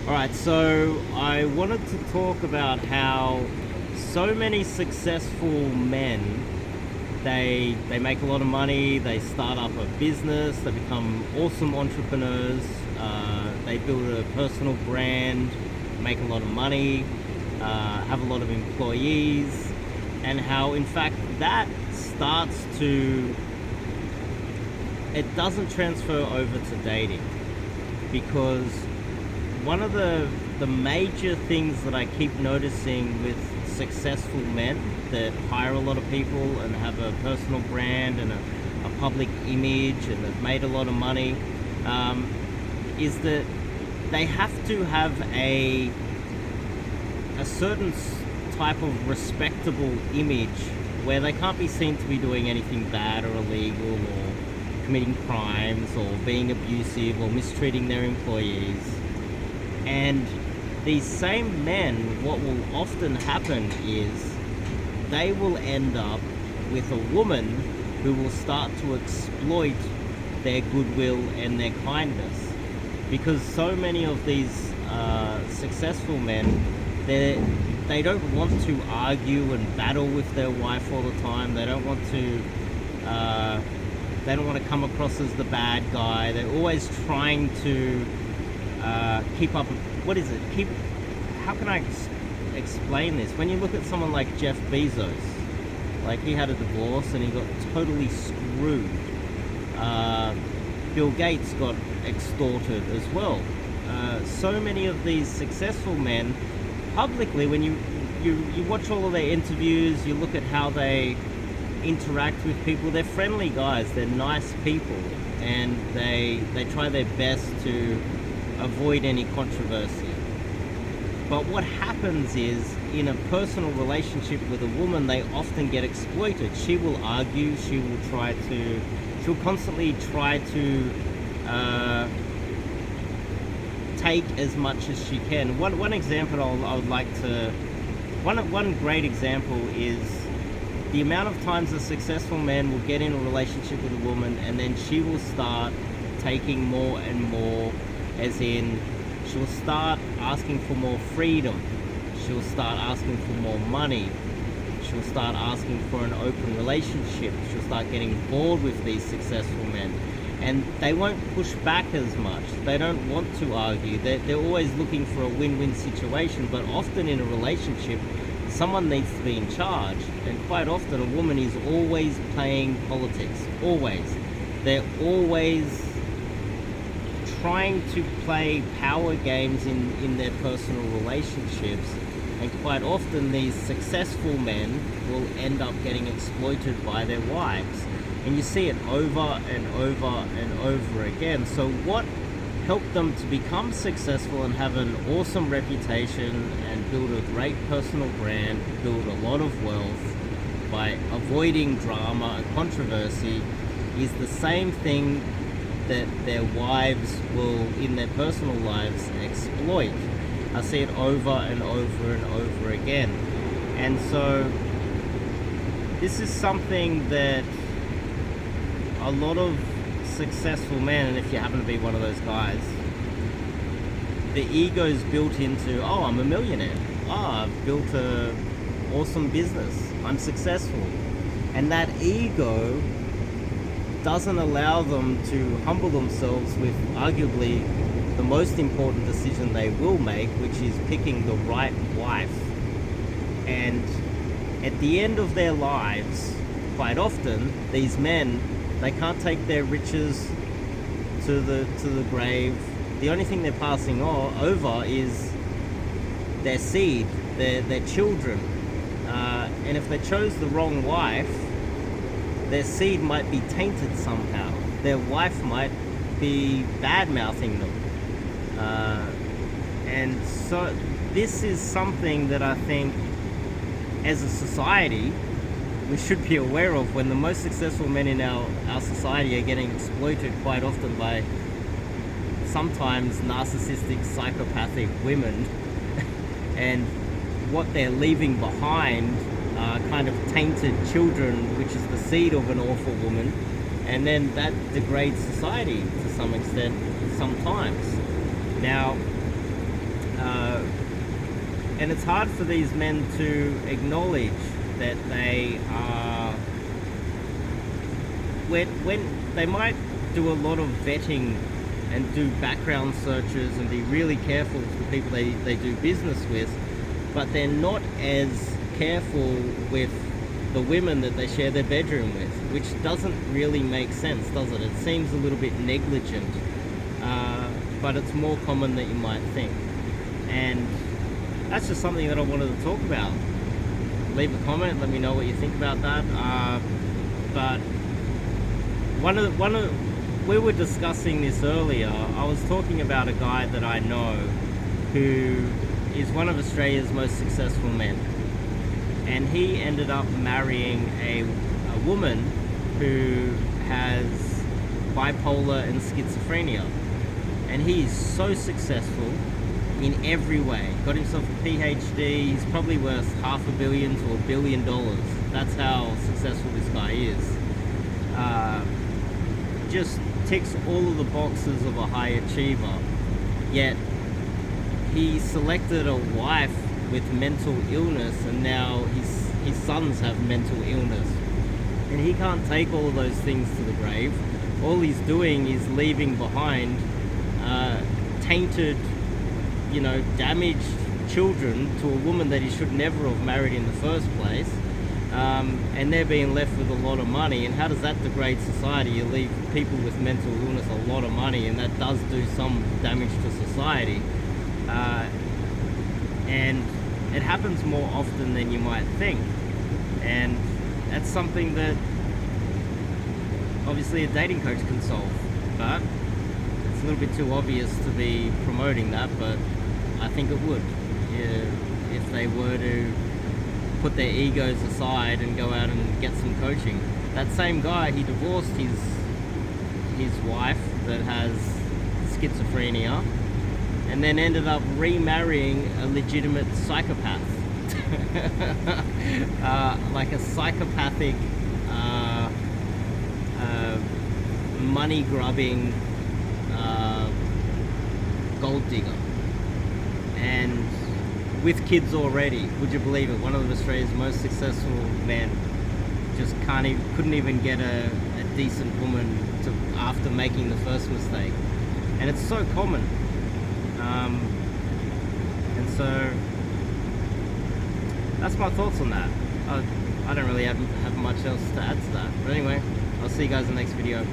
All right, so I wanted to talk about how so many successful men, they make a lot of money, they start up a business, they become awesome entrepreneurs, they build a personal brand, make a lot of money, have a lot of employees, and how in fact that starts to, it doesn't transfer over to dating, because one of the major things that I keep noticing with successful men that hire a lot of people and have a personal brand and a public image and have made a lot of money, is that they have to have a certain type of respectable image where they can't be seen to be doing anything bad or illegal or committing crimes or being abusive or mistreating their employees. And these same men, what will often happen is they will end up with a woman who will start to exploit their goodwill and their kindness. Because so many of these successful men, they don't want to argue and battle with their wife all the time. They don't want to come across as the bad guy. They're always trying to keep up. What is it? How can I explain this? When you look at someone like Jeff Bezos, like he had a divorce and he got totally screwed. Bill Gates got extorted as well. So many of these successful men, publicly, when you watch all of their interviews, you look at how they interact with people, they're friendly guys, they're nice people, and they try their best to avoid any controversy. But what happens is, in a personal relationship with a woman, they often get exploited. She will argue, she'll constantly try to take as much as she can. One example one great example is the amount of times a successful man will get in a relationship with a woman and then she will start taking more and more, as in she'll start asking for more freedom, she'll start asking for more money, she'll start asking for an open relationship, she'll start getting bored with these successful men, and they won't push back as much. They don't want to argue. They're always looking for a win-win situation, but often in a relationship someone needs to be in charge, and quite often a woman is always playing politics. Always. They're always trying to play power games in their personal relationships, and quite often these successful men will end up getting exploited by their wives, and you see it over and over and over again. So what helped them to become successful and have an awesome reputation and build a great personal brand, build a lot of wealth by avoiding drama and controversy, is the same thing that their wives will, in their personal lives, exploit. I see it over and over and over again. And so this is something that a lot of successful men, and if you happen to be one of those guys, the ego's built into, oh, I'm a millionaire, I've built a awesome business, I'm successful. And that ego doesn't allow them to humble themselves with arguably the most important decision they will make, which is picking the right wife. And at the end of their lives, quite often, these men, they can't take their riches to the grave. The only thing they're passing over is their seed, their children. And if they chose the wrong wife, their seed might be tainted somehow. Their wife might be bad-mouthing them. And so this is something that I think, as a society, we should be aware of, when the most successful men in our society are getting exploited quite often by sometimes narcissistic, psychopathic women, and what they're leaving behind are kind of tainted children, which is the seed of an awful woman, and then that degrades society to some extent sometimes. Now, and it's hard for these men to acknowledge that they are, when they might do a lot of vetting and do background searches and be really careful with the people they do business with, but they're not as careful with the women that they share their bedroom with, which doesn't really make sense, does it? It seems a little bit negligent, but it's more common than you might think. And that's just something that I wanted to talk about. Leave a comment, let me know what you think about that. But we were discussing this earlier. I was talking about a guy that I know who is one of Australia's most successful men, and he ended up marrying a woman who has bipolar and schizophrenia, and he is so successful in every way. Got himself a PhD. He's probably worth $500 million to $1 billion. That's how successful this guy is. Just ticks all of the boxes of a high achiever, yet he selected a wife with mental illness, and now his sons have mental illness, and he can't take all of those things to the grave. All he's doing is leaving behind tainted, damaged children to a woman that he should never have married in the first place. And they're being left with a lot of money. And how does that degrade society? You leave people with mental illness a lot of money, and that does do some damage to society. And it happens more often than you might think. And that's something that obviously a dating coach can solve. But it's a little bit too obvious to be promoting that, but I think it would. If they were to put their egos aside and go out and get some coaching. That same guy, he divorced his wife that has schizophrenia, and then ended up remarrying a legitimate psychopath. Like a psychopathic, money-grubbing gold digger. And with kids already, would you believe it? One of Australia's most successful men just couldn't even get a decent woman after making the first mistake, and it's so common. And so that's my thoughts on that. I don't really have much else to add to that. But anyway, I'll see you guys in the next video.